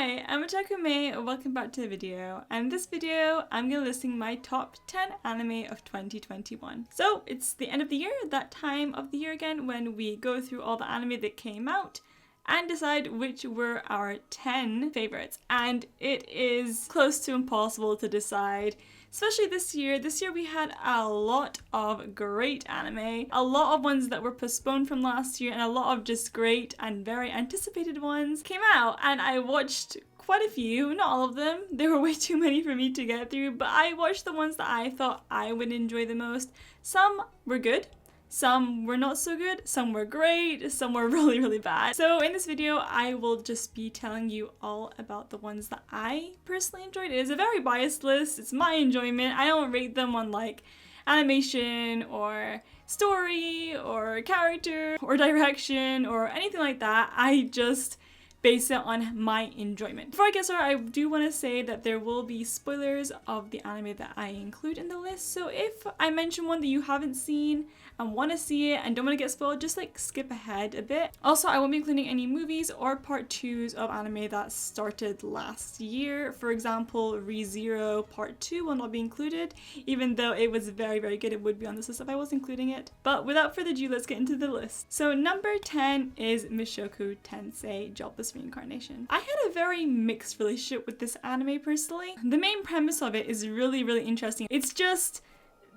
Hi, I'm Otaku May, welcome back to the video. And in this video, I'm going to listing my top 10 anime of 2021. So it's the end of the year, that time of the year again, when we go through all the anime that came out and decide which were our 10 favorites. And it is close to impossible to decide, especially this year. This year we had a lot of great anime, a lot of ones that were postponed from last year, and a lot of just great and very anticipated ones came out, and I watched quite a few, not all of them. There were way too many for me to get through, but I watched the ones that I thought I would enjoy the most. Some were good, some were not so good, some were great, some were really, really bad. So in this video, I will just be telling you all about the ones that I personally enjoyed. It is a very biased list, it's my enjoyment. I don't rate them on like animation or story or character or direction or anything like that. I just base it on my enjoyment. Before I get started, I do want to say that there will be spoilers of the anime that I include in the list. So if I mention one that you haven't seen and want to see it and don't want to get spoiled, just like skip ahead a bit. Also, I won't be including any movies or part 2s of anime that started last year. For example, ReZero Part 2 will not be included, even though it was very, very good. It would be on this list if I was including it. But without further ado, let's get into the list. So number 10 is Mushoku Tensei Jobless Reincarnation. I had a very mixed relationship with this anime personally. The main premise of it is really, really interesting. It's just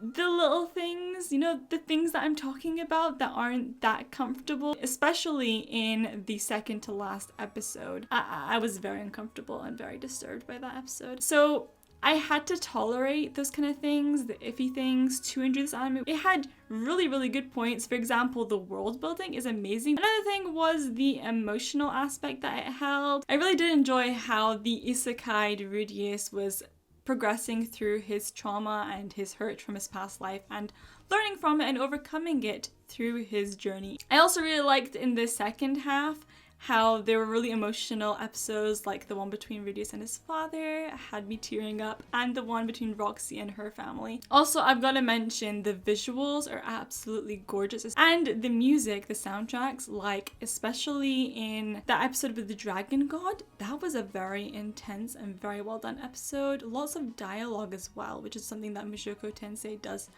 the little things, you know, the things that I'm talking about that aren't that comfortable, especially in the second to last episode. I was very uncomfortable and very disturbed by that episode. So I had to tolerate those kind of things, the iffy things, to enjoy this anime. It had really, really good points. For example, the world building is amazing. Another thing was the emotional aspect that it held. I really did enjoy how the isekai Rudius was progressing through his trauma and his hurt from his past life and learning from it and overcoming it through his journey. I also really liked in the second half how there were really emotional episodes, like the one between Rudius and his father had me tearing up, and the one between Roxy and her family. Also, I've got to mention the visuals are absolutely gorgeous, and the music, the soundtracks, like especially in that episode with the Dragon God, that was a very intense and very well done episode. Lots of dialogue as well, which is something that Mushoku Tensei does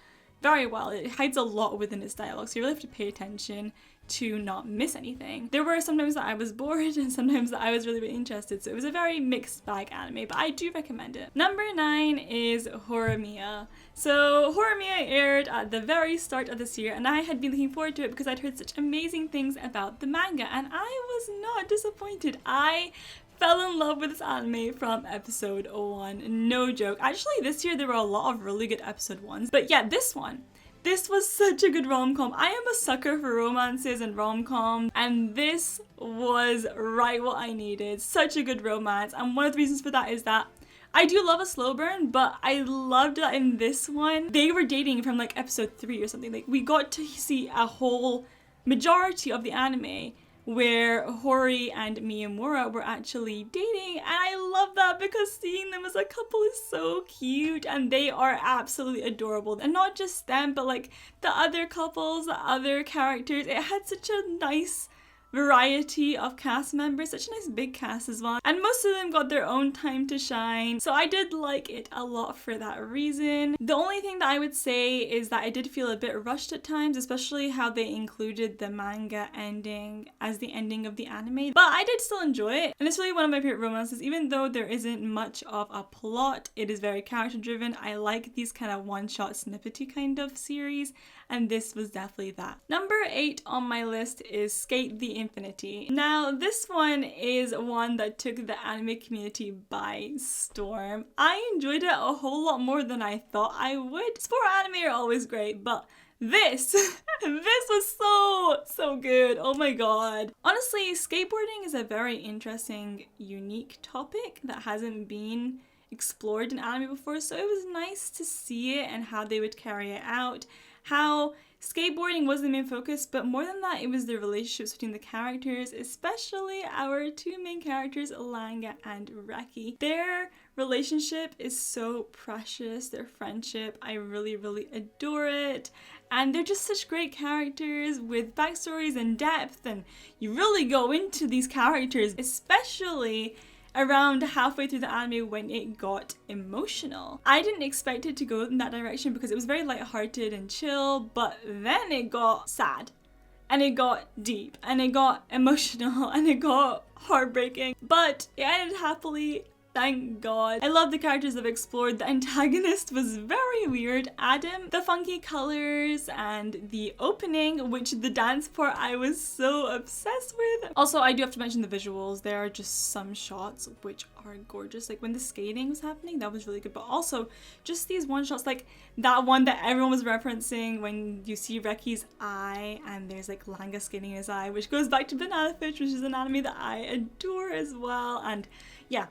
very well. It hides a lot within its dialogue, so you really have to pay attention to not miss anything. There were sometimes that I was bored and sometimes that I was really, really interested, so it was a very mixed bag anime, but I do recommend it. Number 9 is Horimiya. So Horimiya aired at the very start of this year, and I had been looking forward to it because I'd heard such amazing things about the manga, and I was not disappointed. I fell in love with this anime from episode 1, no joke. Actually, this year there were a lot of really good episode 1s, but yeah, this was such a good rom-com. I am a sucker for romances and rom-coms, and this was right what I needed. Such a good romance, and one of the reasons for that is that I do love a slow burn, but I loved that in this one, they were dating from like episode 3 or something. Like, we got to see a whole majority of the anime where Hori and Miyamura were actually dating, and I love that because seeing them as a couple is so cute, and they are absolutely adorable. And not just them, but like the other couples, the other characters. It had such a nice variety of cast members, such a nice big cast as well, and most of them got their own time to shine, so I did like it a lot for that reason. The only thing that I would say is that I did feel a bit rushed at times, especially how they included the manga ending as the ending of the anime, but I did still enjoy it, and it's really one of my favorite romances. Even though there isn't much of a plot, it is very character driven. I like these kind of one-shot snippety kind of series, and this was definitely that. Number 8 on my list is Skate the Infinity. Now, this one is one that took the anime community by storm. I enjoyed it a whole lot more than I thought I would. Sport anime are always great, but this was so good. Oh my god. Honestly, skateboarding is a very interesting, unique topic that hasn't been explored in anime before, so it was nice to see it and how they would carry it out. How skateboarding was the main focus, but more than that, it was the relationships between the characters, especially our two main characters, Langa and Reki. Their relationship is so precious, their friendship, I really, really adore it. And they're just such great characters with backstories and depth, and you really go into these characters, especially around halfway through the anime when it got emotional. I didn't expect it to go in that direction because it was very lighthearted and chill, but then it got sad. And it got deep, and it got emotional, and it got heartbreaking. But it ended happily. Thank God. I love the characters I've explored. The antagonist was very weird, Adam. The funky colors and the opening, which the dance part I was so obsessed with. Also, I do have to mention the visuals. There are just some shots which are gorgeous. Like when the skating was happening, that was really good. But also just these one shots, like that one that everyone was referencing when you see Reki's eye and there's like Langa skating in his eye, which goes back to Banana Fish, which is an anime that I adore as well. And yeah,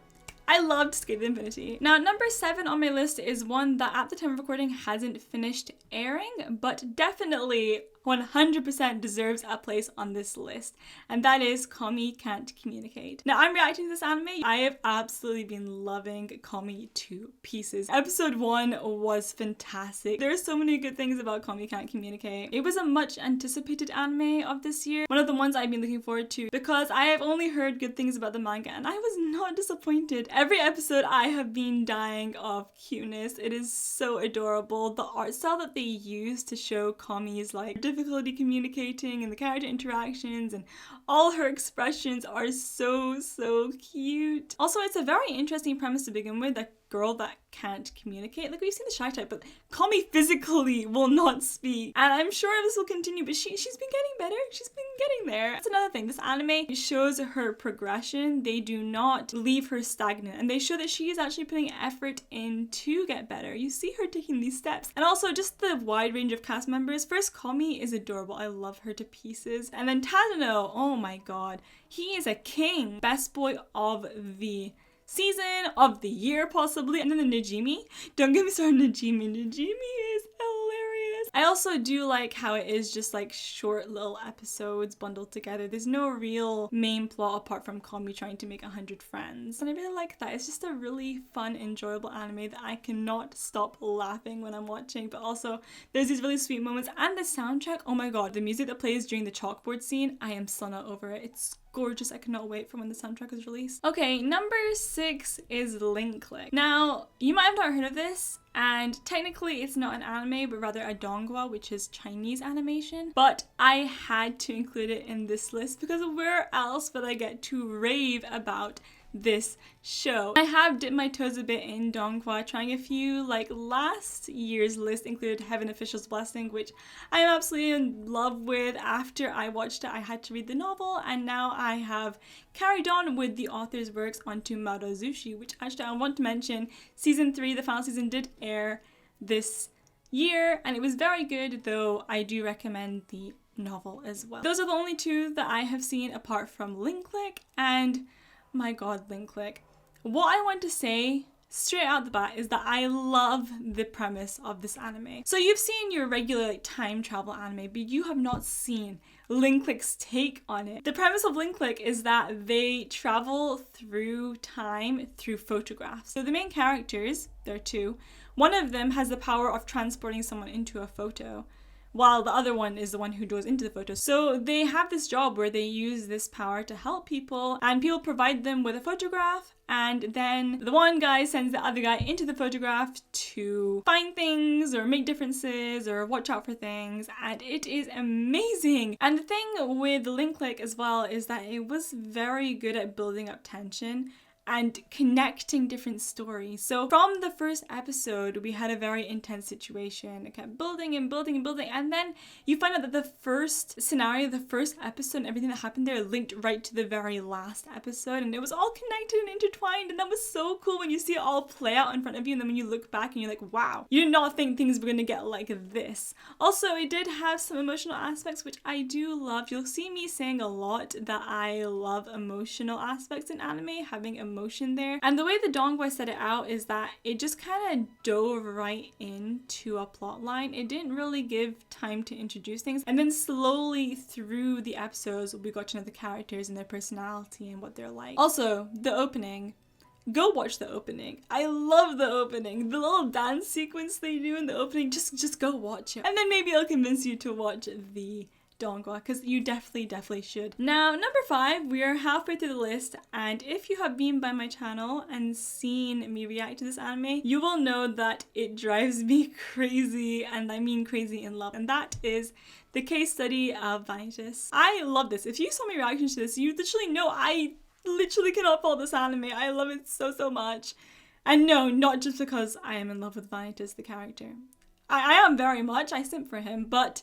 I loved Skate to Infinity. Now, number 7 on my list is one that at the time of recording hasn't finished airing, but definitely 100% deserves a place on this list, and that is Komi Can't Communicate. Now, I'm reacting to this anime. I have absolutely been loving Komi to pieces. Episode 1 was fantastic. There are so many good things about Komi Can't Communicate. It was a much anticipated anime of this year, one of the ones I've been looking forward to because I have only heard good things about the manga, and I was not disappointed. Every episode I have been dying of cuteness. It is so adorable. The art style that they use to show Komi's like difficulty communicating and the character interactions and all her expressions are so cute. Also, it's a very interesting premise to begin with, a girl that can't communicate. Like, we've seen the shy type, but Komi physically will not speak. And I'm sure this will continue, but she's been getting better. She's been getting there. That's another thing. This anime shows her progression. They do not leave her stagnant. And they show that she is actually putting effort in to get better. You see her taking these steps. And also just the wide range of cast members. First, Komi is adorable. I love her to pieces. And then Tadano, oh my god. He is a king. Best boy of the season, of the year possibly. And then the Najimi. Don't get me started on Najimi. Najimi is hilarious. I also do like how it is just like short little episodes bundled together. There's no real main plot apart from Komi trying to make 100 friends. And I really like that. It's just a really fun, enjoyable anime that I cannot stop laughing when I'm watching. But also there's these really sweet moments. And the soundtrack, oh my god, the music that plays during the chalkboard scene, I am so not over it. It's gorgeous. I cannot wait for when the soundtrack is released. Okay, number 6 is Link Click. Now, you might have not heard of this, and technically it's not an anime, but rather a donghua, which is Chinese animation. But I had to include it in this list because where else would I get to rave about this show? I have dipped my toes a bit in donghua, trying a few. Like last year's list included Heaven Official's Blessing, which I am absolutely in love with. After I watched it, I had to read the novel, and now I have carried on with the author's works onto Madozushi, which actually I want to mention, season 3, the final season, did air this year, and it was very good, though I do recommend the novel as well. Those are the only 2 that I have seen apart from Link Click, and my god, Link Click. What I want to say straight out the bat is that I love the premise of this anime. So you've seen your regular like time travel anime, but you have not seen Link Click's take on it. The premise of Link Click is that they travel through time through photographs. So the main characters, there are 2, one of them has the power of transporting someone into a photo, while the other one is the one who goes into the photo. So they have this job where they use this power to help people, and people provide them with a photograph, and then the one guy sends the other guy into the photograph to find things or make differences or watch out for things, and it is amazing. And the thing with Link Click as well is that it was very good at building up tension and connecting different stories. So from the first episode, we had a very intense situation. It kept building and building and building, and then you find out that the first scenario, the first episode, and everything that happened there linked right to the very last episode, and it was all connected and intertwined, and that was so cool when you see it all play out in front of you, and then when you look back and you're like, wow, you did not think things were gonna get like this. Also, it did have some emotional aspects, which I do love. You'll see me saying a lot that I love emotional aspects in anime, having emotion there. And the way the donghua set it out is that it just kind of dove right into a plot line. It didn't really give time to introduce things, and then slowly through the episodes we got to know the characters and their personality and what they're like. Also, the opening. Go watch the opening. I love the opening. The little dance sequence they do in the opening, just go watch it. And then maybe I'll convince you to watch the don't go, because you definitely should. Now, number 5, we are halfway through the list, and if you have been by my channel and seen me react to this anime, you will know that it drives me crazy, and I mean crazy in love, and that is the case study of Vanitas. I love this. If you saw my reaction to this, you literally know I literally cannot follow this anime. I love it so much. And no, not just because I am in love with Vanitas, the character. I am very much, I simp for him, but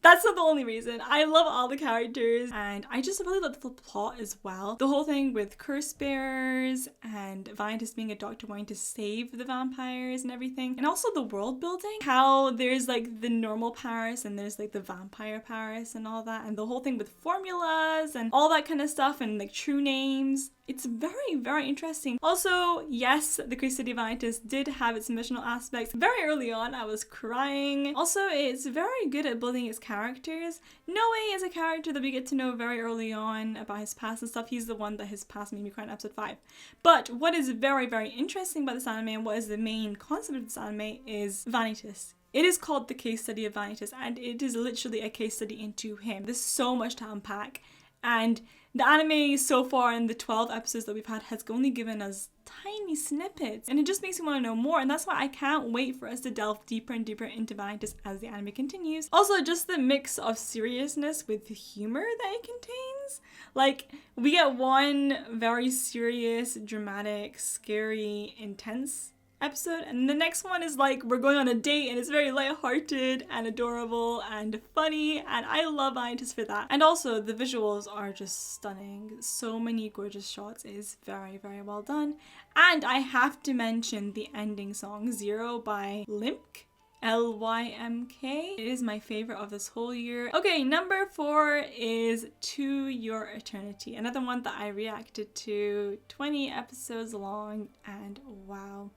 that's not the only reason. I love all the characters, and I just really love the plot as well. The whole thing with curse bearers and Vanitas being a doctor wanting to save the vampires and everything. And also the world building. How there's like the normal Paris and there's like the vampire Paris and all that. And the whole thing with formulas and all that kind of stuff and like true names. It's very interesting. Also, yes, the Case Study of Vanitas did have its emotional aspects. Very early on, I was crying. Also, it's very good at building its characters. Noe is a character that we get to know very early on about his past and stuff. He's the one that his past made me cry in episode 5. But what is very interesting about this anime and what is the main concept of this anime is Vanitas. It is called The Case Study of Vanitas, and it is literally a case study into him. There's so much to unpack. And the anime so far in the 12 episodes that we've had has only given us tiny snippets, and it just makes me want to know more, and that's why I can't wait for us to delve deeper and deeper into Vanitas as the anime continues. Also, just the mix of seriousness with humor that it contains. Like, we get one very serious, dramatic, scary, intense episode, and the next one is like we're going on a date, and it's very lighthearted and adorable and funny, and I love Vanitas for that. And also the visuals are just stunning. So many gorgeous shots. It is very well done. And I have to mention the ending song, Zero by Lymk. Lymk. It is my favorite of this whole year. Okay, number 4 is To Your Eternity. Another one that I reacted to, 20 episodes long, and wow.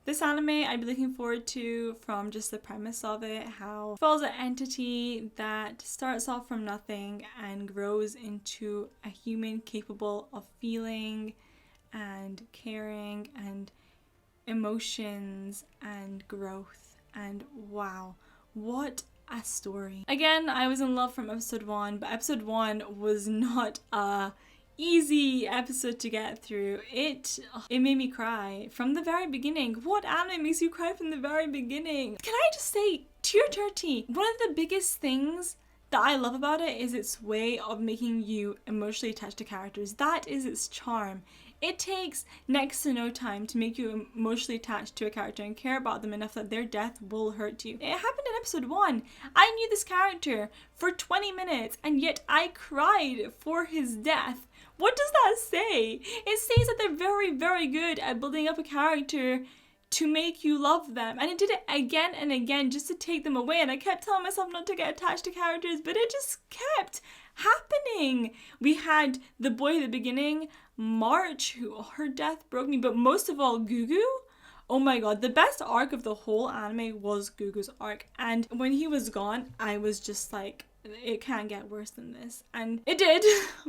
This anime I'd be looking forward to from just the premise of it, how it follows an entity that starts off from nothing and grows into a human capable of feeling and caring and emotions and growth, and wow, what a story. Again, I was in love from episode 1, but episode 1 was not a easy episode to get through. It made me cry from the very beginning. What anime makes you cry from the very beginning? Can I just say, To Your Eternity, one of the biggest things that I love about it is its way of making you emotionally attached to characters. That is its charm. It takes next to no time to make you emotionally attached to a character and care about them enough that their death will hurt you. It happened in episode 1. I knew this character for 20 minutes, and yet I cried for his death. What does that say? It says that they're very good at building up a character to make you love them. And it did it again and again just to take them away. And I kept telling myself not to get attached to characters, but it just kept happening. We had the boy at the beginning, March, who her death broke me, but most of all, Gugu. Oh my god, the best arc of the whole anime was Gugu's arc. And when he was gone, I was just like, it can't get worse than this. And it did,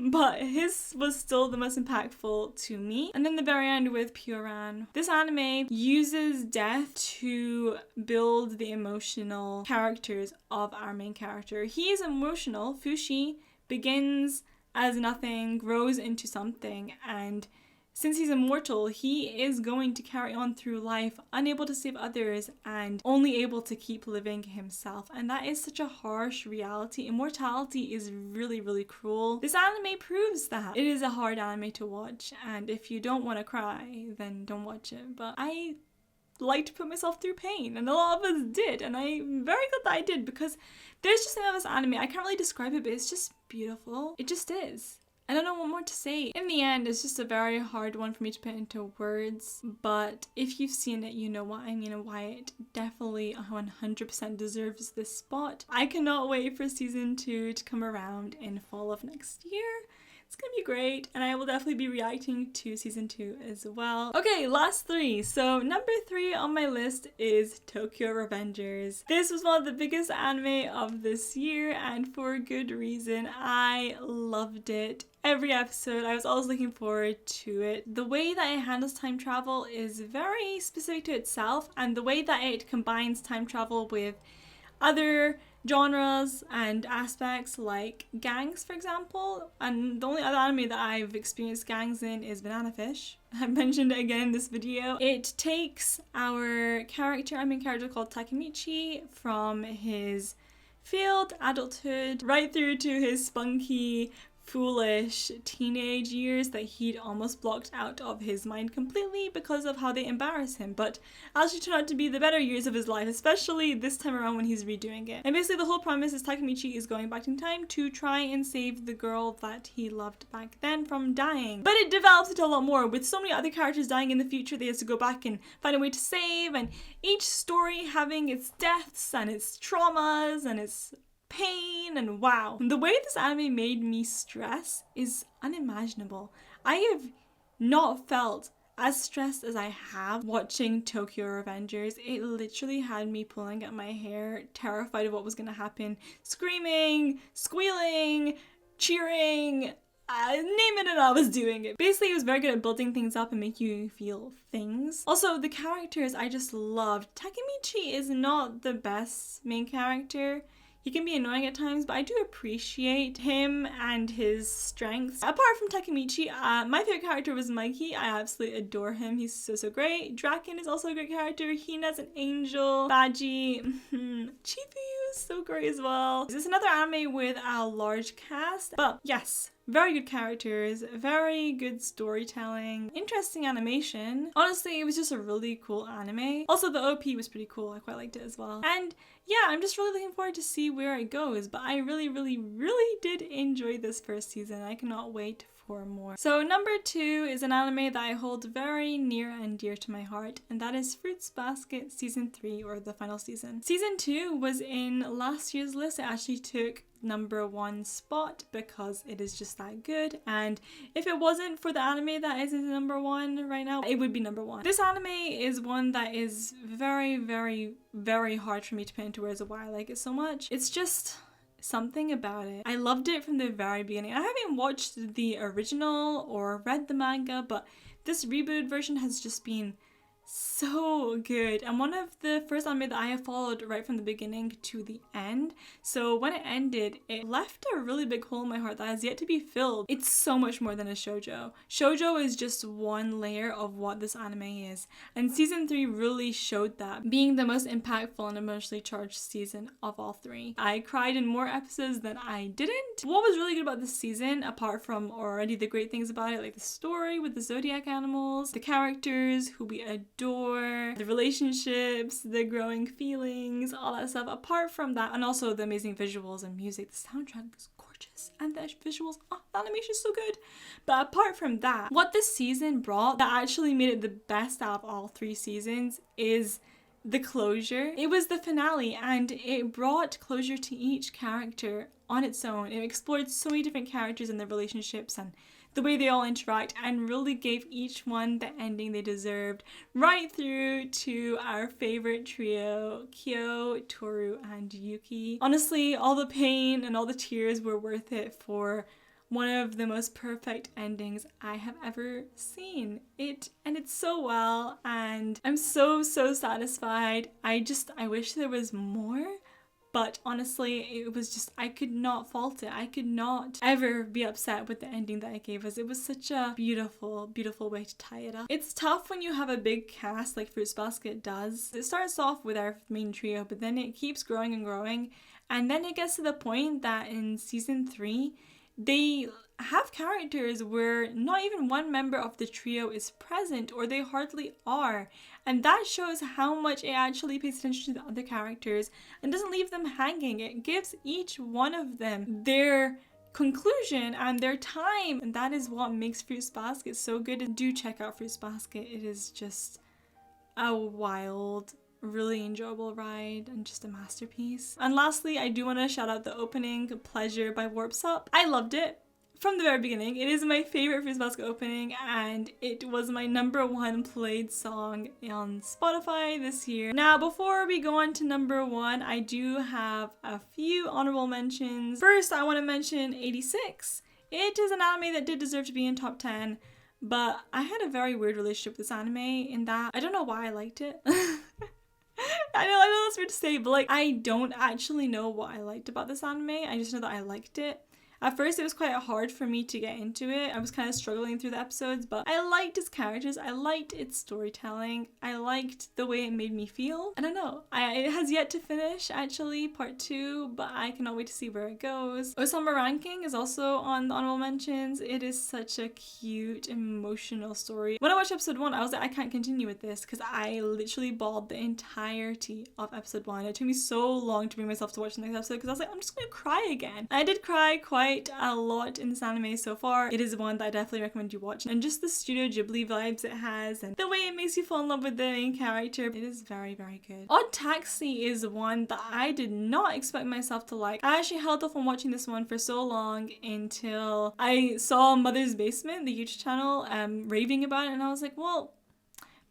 but his was still the most impactful to me. And then the very end with Pioran. This anime uses death to build the emotional characters of our main character. He is emotional. Fushi begins as nothing, grows into something, and since he's immortal, he is going to carry on through life, unable to save others and only able to keep living himself. And that is such a harsh reality. Immortality is really cruel. This anime proves that. It is a hard anime to watch, and if you don't want to cry, then don't watch it. But I like to put myself through pain, and a lot of us did, and I'm very glad that I did, because there's just something about this anime. I can't really describe it, but it's just beautiful. It just is. I don't know what more to say. In the end, it's just a very hard one for me to put into words, but if you've seen it, you know what I mean and why it definitely 100% deserves this spot. I cannot wait for season 2 to come around in fall of next year. It's gonna be great, and I will definitely be reacting to season 2 as well. Okay, last 3. So number 3 on my list is Tokyo Revengers. This was one of the biggest anime of this year, and for good reason. I loved it. Every episode, I was always looking forward to it. The way that it handles time travel is very specific to itself, and the way that it combines time travel with other genres and aspects like gangs, for example. And the only other anime that I've experienced gangs in is Banana Fish. I mentioned it again in this video. It takes our main character called Takemichi, from his failed adulthood right through to his spunky, foolish teenage years that he'd almost blocked out of his mind completely because of how they embarrass him, but actually turn out to be the better years of his life, especially this time around when he's redoing it. And basically the whole premise is Takemichi is going back in time to try and save the girl that he loved back then from dying. But it develops into a lot more, with so many other characters dying in the future that he has to go back and find a way to save, and each story having its deaths and its traumas and its pain, and wow. The way this anime made me stress is unimaginable. I have not felt as stressed as I have watching Tokyo Revengers. It literally had me pulling at my hair, terrified of what was going to happen, screaming, squealing, cheering, name it, and I was doing it. Basically, it was very good at building things up and make you feel things. Also, the characters I just loved. Takemichi is not the best main character. He can be annoying at times, but I do appreciate him and his strengths. Apart from Takemichi, my favorite character was Mikey. I absolutely adore him. He's so great. Draken is also a great character. Hina's an angel. Baji, Chifu is so great as well. This is another anime with a large cast, but yes, very good characters, very good storytelling, interesting animation. Honestly, it was just a really cool anime. Also, the OP was pretty cool. I quite liked it as well. And yeah, I'm just really looking forward to see where it goes, but I really did enjoy this first season. I cannot wait for more. So number 2 is an anime that I hold very near and dear to my heart, and that is Fruits Basket Season 3, or the final season. Season 2 was in last year's list. It actually took number 1 spot because it is just that good, and if it wasn't for the anime that is in number 1 right now, it would be number 1. This anime is one that is very hard for me to put into words of why I like it so much. It's just something about it. I loved it from the very beginning. I haven't watched the original or read the manga, but this rebooted version has just been so good, and one of the first anime that I have followed right from the beginning to the end. So when it ended, it left a really big hole in my heart that has yet to be filled. It's so much more than a shoujo. Shoujo is just one layer of what this anime is, and season 3 really showed that, being the most impactful and emotionally charged season of all 3. I cried in more episodes than I didn't. What was really good about this season, apart from already the great things about it, like the story with the zodiac animals, the characters who we adore, the relationships, the growing feelings, all that stuff. Apart from that, and also the amazing visuals and music, the soundtrack is gorgeous, and the visuals, the animation is so good. But apart from that, what this season brought that actually made it the best out of all 3 seasons is the closure. It was the finale, and it brought closure to each character on its own. It explored so many different characters and their relationships and the way they all interact, and really gave each one the ending they deserved, right through to our favorite trio, Kyo, Toru, and Yuki. Honestly, all the pain and all the tears were worth it for one of the most perfect endings I have ever seen. It ended so well, and I'm so satisfied. I wish there was more. But honestly, it was just, I could not fault it. I could not ever be upset with the ending that it gave us. It was such a beautiful way to tie it up. It's tough when you have a big cast like Fruits Basket does. It starts off with our main trio, but then it keeps growing and growing. And then it gets to the point that in season 3, they have characters where not even one member of the trio is present, or they hardly are. And that shows how much it actually pays attention to the other characters and doesn't leave them hanging. It gives each one of them their conclusion and their time. And that is what makes Fruits Basket so good. And do check out Fruits Basket. It is just a wild, really enjoyable ride and just a masterpiece. And lastly, I do want to shout out the opening, Pleasure by Warp's Up. I loved it from the very beginning. It is my favorite Fruits Basket opening, and it was my number 1 played song on Spotify this year. Now, before we go on to number 1, I do have a few honorable mentions. First, I want to mention 86. It is an anime that did deserve to be in top 10, but I had a very weird relationship with this anime in that I don't know why I liked it. I know that's weird to say, but like, I don't actually know what I liked about this anime. I just know that I liked it. At first, it was quite hard for me to get into it. I was kind of struggling through the episodes, but I liked its characters. I liked its storytelling. I liked the way it made me feel. I don't know. It has yet to finish, actually, part 2, but I cannot wait to see where it goes. Osama Ranking is also on the honorable mentions. It is such a cute, emotional story. When I watched episode 1, I was like, I can't continue with this because I literally bawled the entirety of episode 1. It took me so long to bring myself to watch the next episode because I was like, I'm just going to cry again. I did cry quite a lot in this anime so far. It is one that I definitely recommend you watch, and just the Studio Ghibli vibes it has and the way it makes you fall in love with the main character, it is very, very good. Odd Taxi is one that I did not expect myself to like. I actually held off on watching this one for so long until I saw Mother's Basement, the YouTube channel, raving about it, and I was like, well,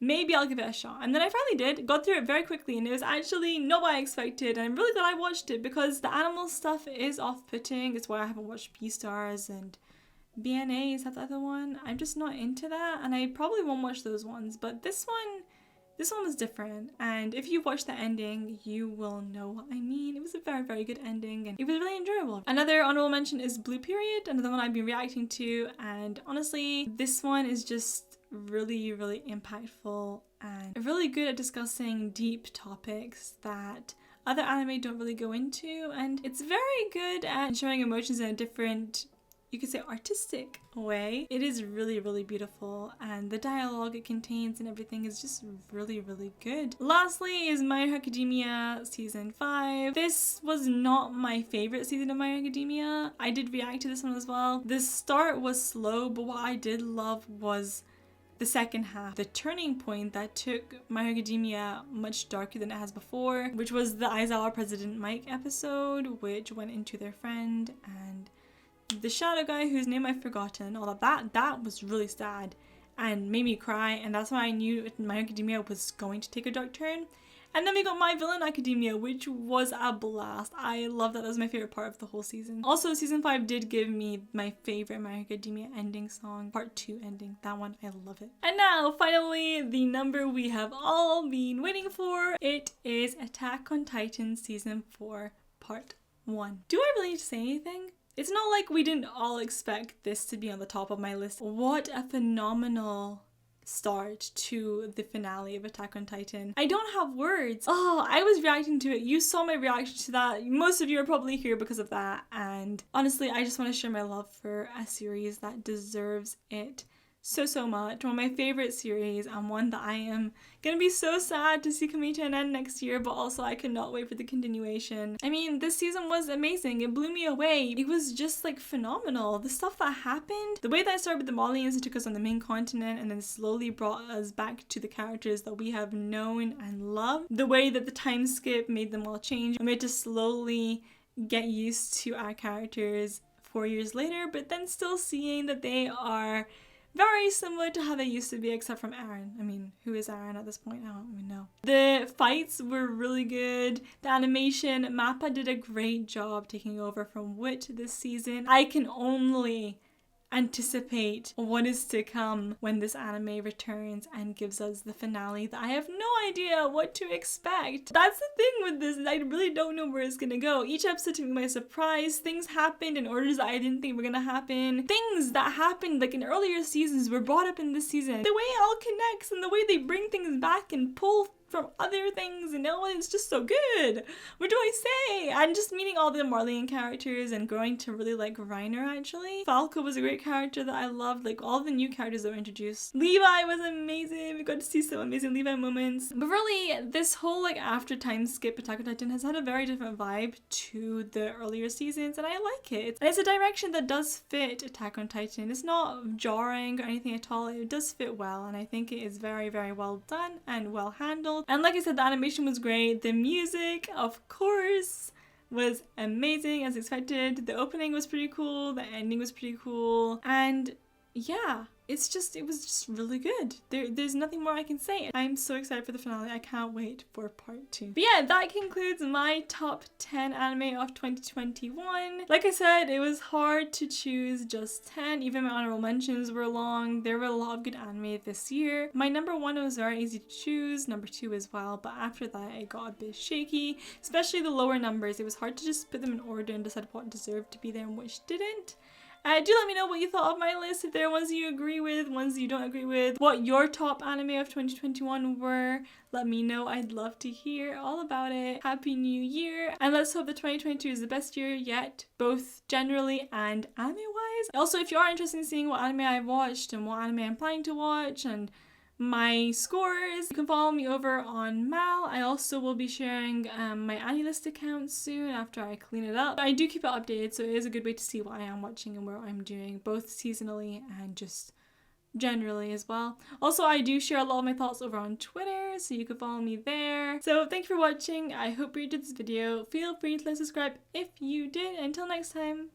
maybe I'll give it a shot. And then I finally did, got through it very quickly, and it was actually not what I expected, and I'm really glad I watched it because the animal stuff is off-putting. It's why I haven't watched Beastars and BNA, is that the other one? I'm just not into that, and I probably won't watch those ones, but this one was different, and if you watch the ending, you will know what I mean. It was a very, very good ending, and it was really enjoyable. Another honorable mention is Blue Period, another one I've been reacting to, and honestly, this one is just really, really impactful and really good at discussing deep topics that other anime don't really go into, and it's very good at showing emotions in a different, you could say, artistic way. It is really, really beautiful, and the dialogue it contains and everything is just really, really good. Lastly is My Hero Academia season 5. This was not my favorite season of My Hero Academia. I did react to this one as well. The start was slow, but what I did love was the second half, the turning point that took My Hero Academia much darker than it has before, which was the Aizawa President Mike episode, which went into their friend and the shadow guy whose name I've forgotten. All of that was really sad and made me cry, and that's why I knew My Hero Academia was going to take a dark turn. And then we got My Villain Academia, which was a blast. I love that. That was my favorite part of the whole season. Also, season 5 did give me my favorite My Hero Academia ending song, part 2 ending. That one, I love it. And now, finally, the number we have all been waiting for. It is Attack on Titan season 4, part 1. Do I really need to say anything? It's not like we didn't all expect this to be on the top of my list. What a phenomenal start to the finale of Attack on Titan. I don't have words. Oh, I was reacting to it. You saw my reaction to that. Most of you are probably here because of that. And honestly, I just want to share my love for a series that deserves it so much. One of my favorite series, and one that I am gonna be so sad to see coming to an end next year, but also I cannot wait for the continuation. I mean, this season was amazing. It blew me away. It was just like phenomenal. The stuff that happened, the way that I started with the Malians and took us on the main continent and then slowly brought us back to the characters that we have known and loved, the way that the time skip made them all change, and we had to slowly get used to our characters 4 years later, but then still seeing that they are very similar to how they used to be, except from Eren. I mean, who is Eren at this point? I don't even know. The fights were really good. The animation, Mappa did a great job taking over from Wit this season. I can only anticipate what is to come when this anime returns and gives us the finale that I have no idea what to expect. That's the thing with this, I really don't know where it's gonna go. Each episode took me by surprise. Things happened in orders that I didn't think were gonna happen. Things that happened like in earlier seasons were brought up in this season. The way it all connects and the way they bring things back and pull from other things, and oh, it's just so good. What do I say? And just meeting all the Marleyan characters and growing to really like Reiner actually. Falco was a great character that I loved, like all the new characters that were introduced. Levi was amazing. We got to see some amazing Levi moments. But really, this whole like after time skip Attack on Titan has had a very different vibe to the earlier seasons, and I like it. And it's a direction that does fit Attack on Titan. It's not jarring or anything at all. It does fit well, and I think it is very, very well done and well handled. And like I said, the animation was great. The music, of course, was amazing as expected. The opening was pretty cool. The ending was pretty cool. And yeah, it was just really good. There's nothing more I can say. I'm so excited for the finale. I can't wait for part 2. But yeah, that concludes my top 10 anime of 2021. Like I said, it was hard to choose just 10. Even my honorable mentions were long. There were a lot of good anime this year. My number 1 was very easy to choose, number 2 as well, but after that it got a bit shaky, especially the lower numbers. It was hard to just put them in order and decide what deserved to be there and which didn't. Do let me know what you thought of my list, if there are ones you agree with, ones you don't agree with, what your top anime of 2021 were. Let me know, I'd love to hear all about it. Happy New Year, and let's hope that 2022 is the best year yet, both generally and anime-wise. Also, if you are interested in seeing what anime I've watched and what anime I'm planning to watch and my scores, you can follow me over on Mal. I also will be sharing my AniList account soon after I clean it up. I do keep it updated, so it is a good way to see what I am watching and what I'm doing, both seasonally and just generally as well. Also, I do share a lot of my thoughts over on Twitter, so you can follow me there. So thank you for watching. I hope you enjoyed this video. Feel free to subscribe if you did. Until next time.